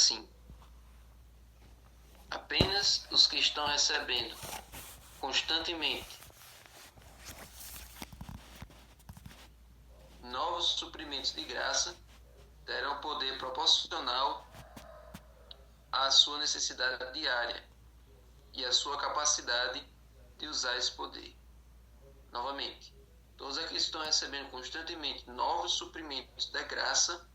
assim: apenas os que estão recebendo constantemente novos suprimentos de graça terão poder proporcional à sua necessidade diária e à sua capacidade de usar esse poder. Novamente, todos aqueles que estão recebendo constantemente novos suprimentos de graça,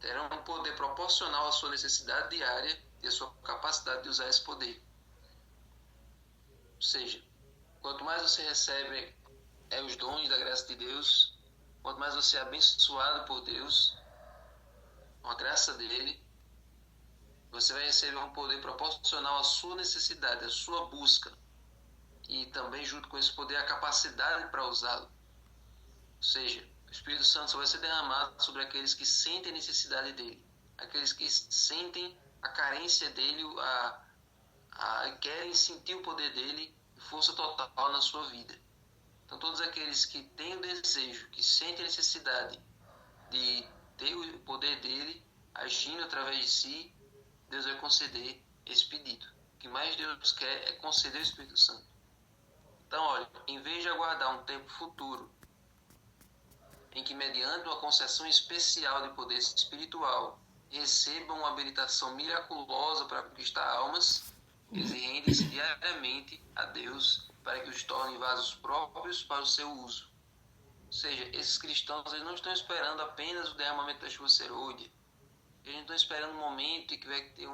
terão um poder proporcional à sua necessidade diária e à sua capacidade de usar esse poder. Ou seja, quanto mais você recebe os dons da graça de Deus, quanto mais você é abençoado por Deus, com a graça dele, você vai receber um poder proporcional à sua necessidade, à sua busca, e também junto com esse poder a capacidade para usá-lo. Ou seja, o Espírito Santo só vai ser derramado sobre aqueles que sentem a necessidade dele, aqueles que sentem a carência dele, querem sentir o poder dele de força total na sua vida. Então todos aqueles que têm o desejo, que sentem a necessidade de ter o poder dele agindo através de si, Deus vai conceder esse pedido. O que mais Deus quer é conceder o Espírito Santo. Então, olha, em vez de aguardar um tempo futuro, em que mediante uma concessão especial de poder espiritual recebam uma habilitação miraculosa para conquistar almas, eles rendem-se diariamente a Deus para que os tornem vasos próprios para o seu uso. Ou seja, esses cristãos eles não estão esperando apenas o derramamento da chuva serôdia. Eles não estão esperando um momento em que vai ter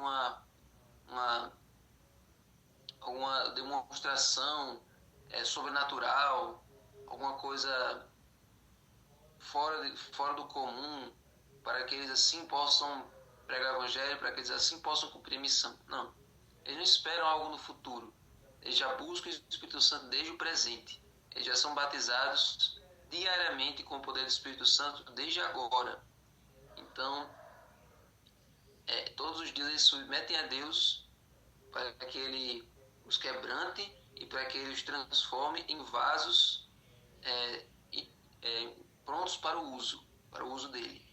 alguma demonstração sobrenatural, alguma coisa fora do comum, para que eles assim possam pregar o evangelho, para que eles assim possam cumprir a missão. Não. Eles não esperam algo no futuro. Eles já buscam o Espírito Santo desde o presente. Eles já são batizados diariamente com o poder do Espírito Santo desde agora. Então, todos os dias eles submetem a Deus para que Ele os quebrante e para que Ele os transforme em vasos prontos para o uso dele.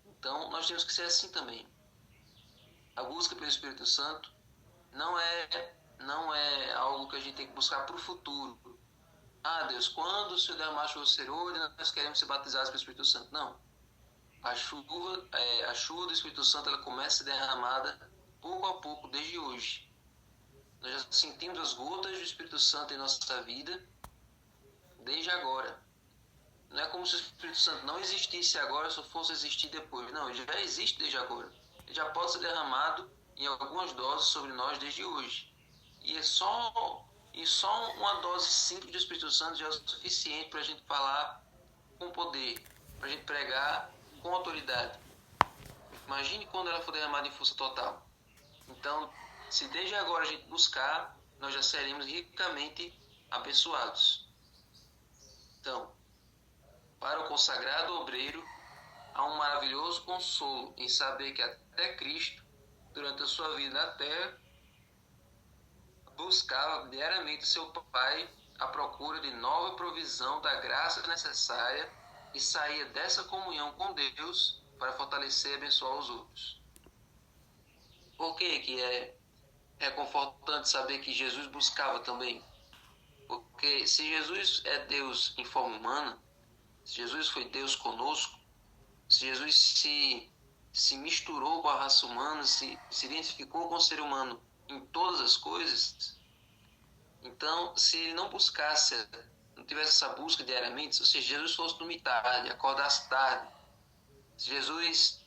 Então, nós temos que ser assim também. A busca pelo Espírito Santo não é algo que a gente tem que buscar para o futuro. Ah, Deus, quando o Senhor derramar a chuva serôdia, nós queremos ser batizados pelo Espírito Santo. Não. A chuva do Espírito Santo ela começa a ser derramada pouco a pouco, desde hoje. Nós já sentimos as gotas do Espírito Santo em nossa vida desde agora. Não é como se o Espírito Santo não existisse agora, só fosse existir depois. Não, ele já existe desde agora. Ele já pode ser derramado em algumas doses sobre nós desde hoje. E só uma dose simples do Espírito Santo já é o suficiente para a gente falar com poder, para a gente pregar com autoridade. Imagine quando ela for derramada em força total. Então, se desde agora a gente buscar, nós já seremos ricamente abençoados. Então, para o consagrado obreiro, há um maravilhoso consolo em saber que até Cristo, durante a sua vida na terra, buscava diariamente seu Pai à procura de nova provisão da graça necessária e saía dessa comunhão com Deus para fortalecer e abençoar os outros. Por que é reconfortante saber que Jesus buscava também? Porque se Jesus é Deus em forma humana, se Jesus foi Deus conosco, se Jesus se misturou com a raça humana, se identificou com o ser humano em todas as coisas, então, se ele não buscasse, não tivesse essa busca diariamente, ou seja, Jesus fosse dormir tarde, acordasse tarde, se Jesus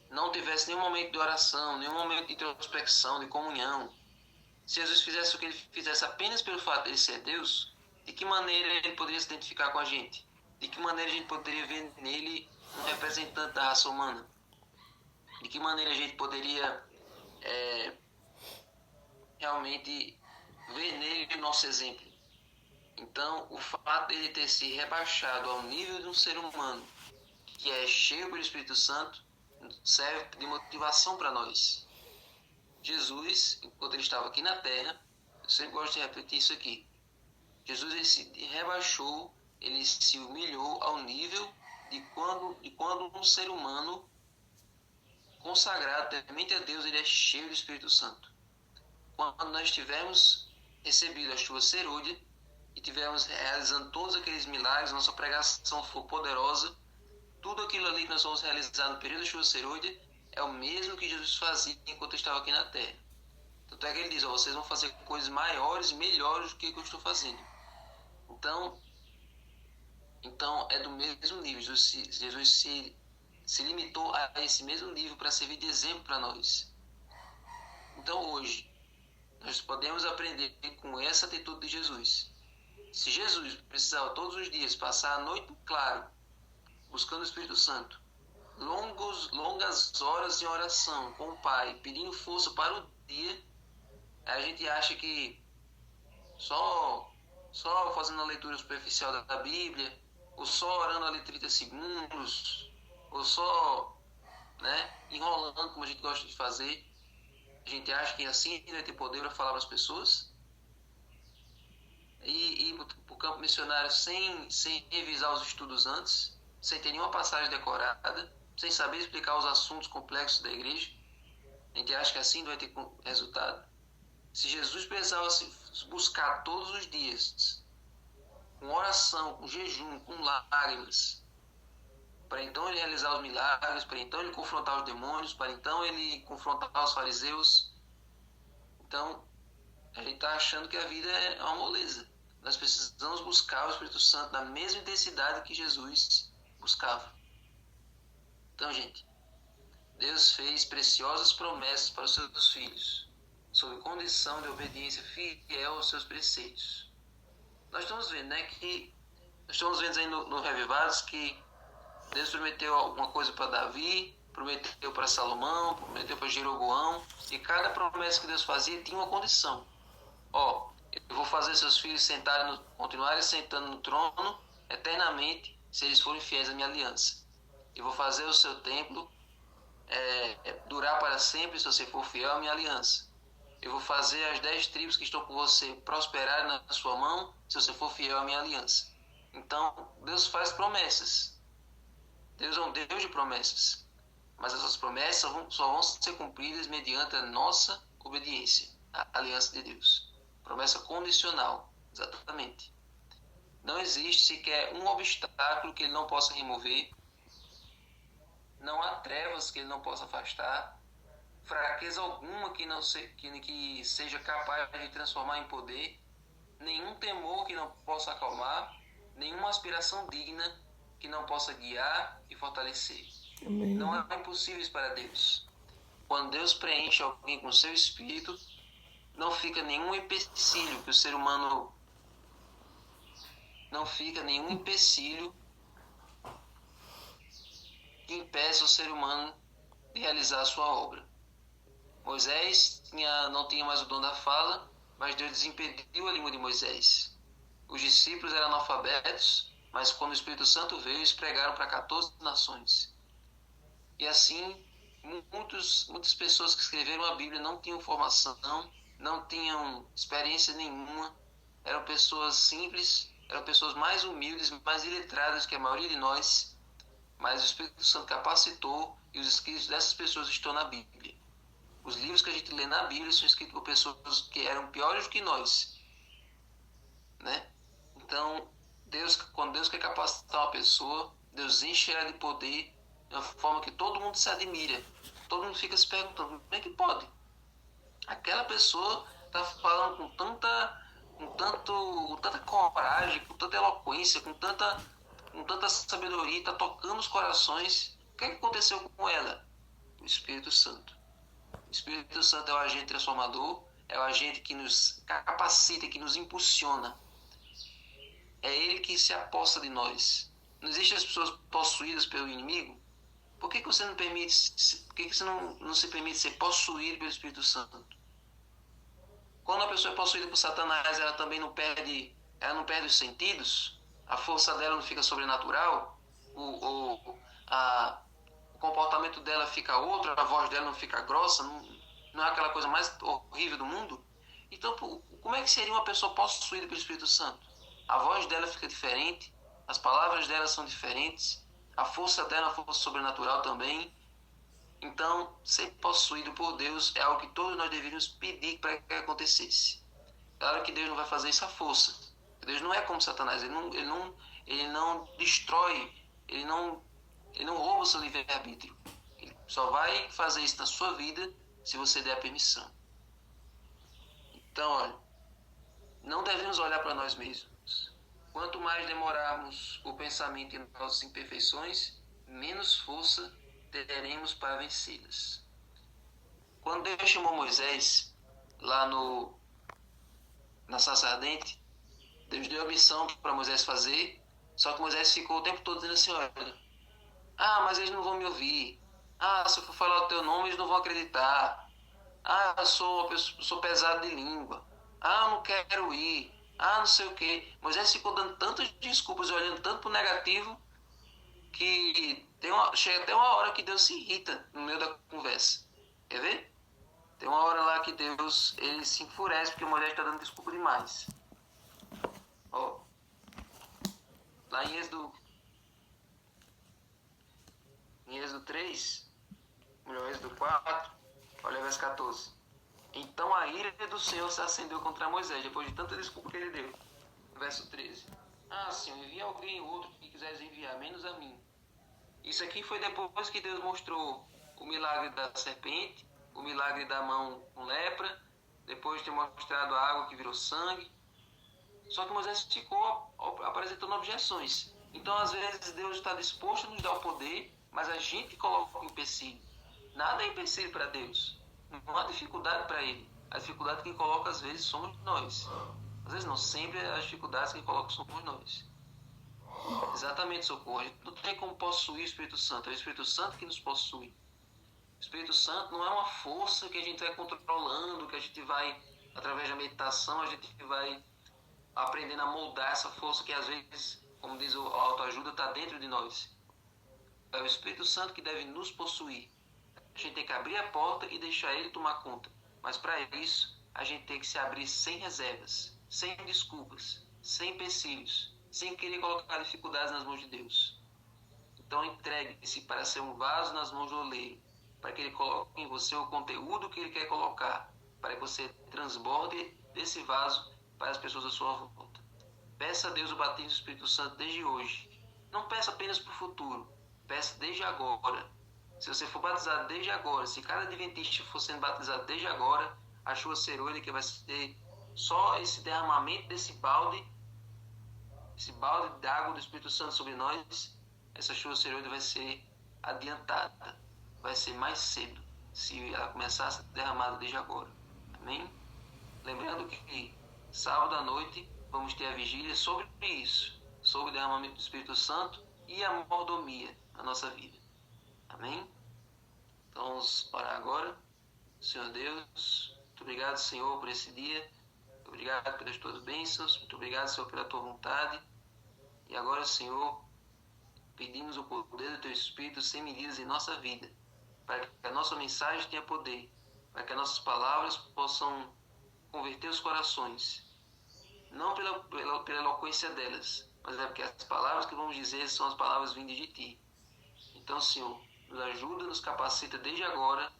não tivesse nenhum momento de oração, nenhum momento de introspecção, de comunhão, se Jesus fizesse o que ele fizesse apenas pelo fato de ele ser Deus, de que maneira ele poderia se identificar com a gente? De que maneira a gente poderia ver nele um representante da raça humana? De que maneira a gente poderia realmente ver nele o nosso exemplo? Então, o fato de ele ter se rebaixado ao nível de um ser humano que é cheio pelo Espírito Santo serve de motivação para nós. Jesus, enquanto ele estava aqui na terra, eu sempre gosto de repetir isso aqui, Jesus ele se rebaixou, ele se humilhou ao nível de quando um ser humano consagrado, temente a Deus, ele é cheio do Espírito Santo. Quando nós tivermos recebido a chuva cerúlea e tivermos realizando todos aqueles milagres, nossa pregação for poderosa, tudo aquilo ali que nós vamos realizar no período da chuva cerúlea é o mesmo que Jesus fazia enquanto estava aqui na terra. Tanto é que ele diz, vocês vão fazer coisas maiores e melhores do que eu estou fazendo. Então é do mesmo nível. Jesus se limitou a esse mesmo nível para servir de exemplo para nós. Então hoje, nós podemos aprender com essa atitude de Jesus. Se Jesus precisava todos os dias passar a noite claro, buscando o Espírito Santo, longas horas em oração com o Pai, pedindo força para o dia, a gente acha que só fazendo a leitura superficial da Bíblia, ou só orando ali 30 segundos, ou só enrolando como a gente gosta de fazer, a gente acha que assim vai ter poder para falar para as pessoas, e ir para o campo missionário sem revisar os estudos antes, sem ter nenhuma passagem decorada, sem saber explicar os assuntos complexos da igreja. A gente acha que assim não vai ter resultado. Se Jesus precisava buscar todos os dias, com oração, com jejum, com lágrimas, para então ele realizar os milagres, para então ele confrontar os demônios, para então ele confrontar os fariseus, então a gente está achando que a vida é uma moleza. Nós precisamos buscar o Espírito Santo na mesma intensidade que Jesus buscava. Então, gente, Deus fez preciosas promessas para os seus filhos, sob condição de obediência fiel aos seus preceitos. Nós estamos vendo, aí no Revivados que Deus prometeu alguma coisa para Davi, prometeu para Salomão, prometeu para Jeroboão, e cada promessa que Deus fazia tinha uma condição. Eu vou fazer seus filhos continuarem sentando no trono eternamente, se eles forem fiéis à minha aliança. Eu vou fazer o seu templo durar para sempre, se você for fiel à minha aliança. Eu vou fazer as 10 tribos que estão com você prosperarem na sua mão, se você for fiel à minha aliança. Então, Deus faz promessas. Deus é um Deus de promessas. Mas essas promessas só vão ser cumpridas mediante a nossa obediência à aliança de Deus. Promessa condicional, exatamente. Não existe sequer um obstáculo que ele não possa remover. Não há trevas que ele não possa afastar. Fraqueza alguma que seja capaz de transformar em poder. Nenhum temor que não possa acalmar. Nenhuma aspiração digna que não possa guiar e fortalecer. Amém. Não há impossíveis para Deus. Quando Deus preenche alguém com seu espírito, não fica nenhum empecilho que o ser humano... Não fica nenhum empecilho que impeça o ser humano de realizar a sua obra. Moisés não tinha mais o dom da fala, mas Deus desimpediu a língua de Moisés. Os discípulos eram analfabetos, mas quando o Espírito Santo veio, eles pregaram para 14 nações. E assim, muitas pessoas que escreveram a Bíblia não tinham formação, não tinham experiência nenhuma, eram pessoas simples, eram pessoas mais humildes, mais iletradas que a maioria de nós, mas o Espírito Santo capacitou e os escritos dessas pessoas estão na Bíblia. Os livros que a gente lê na Bíblia são escritos por pessoas que eram piores do que nós, Então, quando Deus quer capacitar uma pessoa, Deus enche ela de poder de uma forma que todo mundo se admira. Todo mundo fica se perguntando, como é que pode? Aquela pessoa está falando com tanta coragem, com tanta eloquência, com tanta sabedoria, está tocando os corações. O que aconteceu com ela? O Espírito Santo. O Espírito Santo é o agente transformador, é o agente que nos capacita, que nos impulsiona. É ele que se aposta de nós. Não existem as pessoas possuídas pelo inimigo? Por que você não se permite ser possuído pelo Espírito Santo? Quando a pessoa é possuída por Satanás, ela também não perde os sentidos? A força dela não fica sobrenatural? O comportamento dela fica outro? A voz dela não fica grossa? Não é aquela coisa mais horrível do mundo? Então, como é que seria uma pessoa possuída pelo Espírito Santo? A voz dela fica diferente, as palavras dela são diferentes, a força dela é uma força sobrenatural também. Então, ser possuído por Deus é algo que todos nós deveríamos pedir para que acontecesse. Claro que Deus não vai fazer isso à força. Deus não é como Satanás, ele não destrói, ele não, ele não rouba o seu livre-arbítrio. Ele só vai fazer isso na sua vida se você der a permissão. Então, olha, não devemos olhar para nós mesmos. Quanto mais demorarmos o pensamento em nossas imperfeições, menos força teremos para vencê-las. Quando Deus chamou Moisés lá na sarça ardente, Deus deu a missão para Moisés fazer, só que Moisés ficou o tempo todo dizendo assim, olha, mas eles não vão me ouvir. Se eu for falar o teu nome, eles não vão acreditar. Eu sou pesado de língua. Eu não quero ir. Não sei o quê. Moisés ficou dando tantas desculpas, olhando tanto pro negativo, que chega até uma hora que Deus se irrita no meio da conversa. Quer ver? Tem uma hora lá que Deus ele se enfurece porque Moisés está dando desculpa demais. Ó, lá em Êxodo 3, melhor, Êxodo 4, olha o verso 14. Então a ira do Senhor se acendeu contra Moisés, depois de tanta desculpa que ele deu. Verso 13. Senhor, envia alguém outro que quiseres enviar, menos a mim. Isso aqui foi depois que Deus mostrou o milagre da serpente, o milagre da mão com lepra, depois de ter mostrado a água que virou sangue. Só que Moisés ficou apresentando objeções. Então, às vezes, Deus está disposto a nos dar o poder, mas a gente coloca um empecilho. Nada é empecilho para Deus. Não há dificuldade para Ele. A dificuldade que coloca, às vezes, somos nós. Às vezes não, sempre as dificuldades que coloca somos nós. Exatamente, Socorro. A gente não tem como possuir o Espírito Santo. É o Espírito Santo que nos possui. O Espírito Santo não é uma força que a gente vai controlando, que a gente vai, através da meditação, a gente vai aprendendo a moldar essa força que às vezes, como diz o autoajuda, está dentro de nós. É o Espírito Santo que deve nos possuir. A gente tem que abrir a porta e deixar ele tomar conta. Mas para isso, a gente tem que se abrir sem reservas, sem desculpas, sem empecilhos, sem querer colocar dificuldades nas mãos de Deus. Então entregue-se para ser um vaso nas mãos do oleiro, para que ele coloque em você o conteúdo que ele quer colocar, para que você transborde desse vaso para as pessoas à sua volta. Peça a Deus o batismo do Espírito Santo desde hoje. Não peça apenas para o futuro, peça desde agora. Se você for batizado desde agora, se cada adventista for sendo batizado desde agora, a chuva serôdia que vai ser só esse derramamento desse balde de água do Espírito Santo sobre nós, essa chuva serôdia vai ser adiantada, vai ser mais cedo, se ela começar a ser derramada desde agora. Amém? Lembrando que sábado à noite vamos ter a vigília sobre isso, sobre o derramamento do Espírito Santo e a mordomia na nossa vida. Amém? Então vamos orar agora. Senhor Deus, muito obrigado, Senhor, por esse dia. Muito obrigado pelas tuas bênçãos. Muito obrigado, Senhor, pela tua vontade. E agora, Senhor, pedimos o poder do teu Espírito sem medidas em nossa vida, para que a nossa mensagem tenha poder, para que as nossas palavras possam converter os corações, não pela eloquência delas, mas é porque as palavras que vamos dizer são as palavras vindas de ti. Então, Senhor, nos ajuda, nos capacita desde agora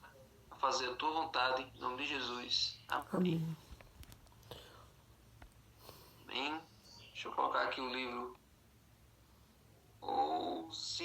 a fazer a tua vontade, em nome de Jesus. Amém. Amém. Deixa eu colocar aqui o livro Ouça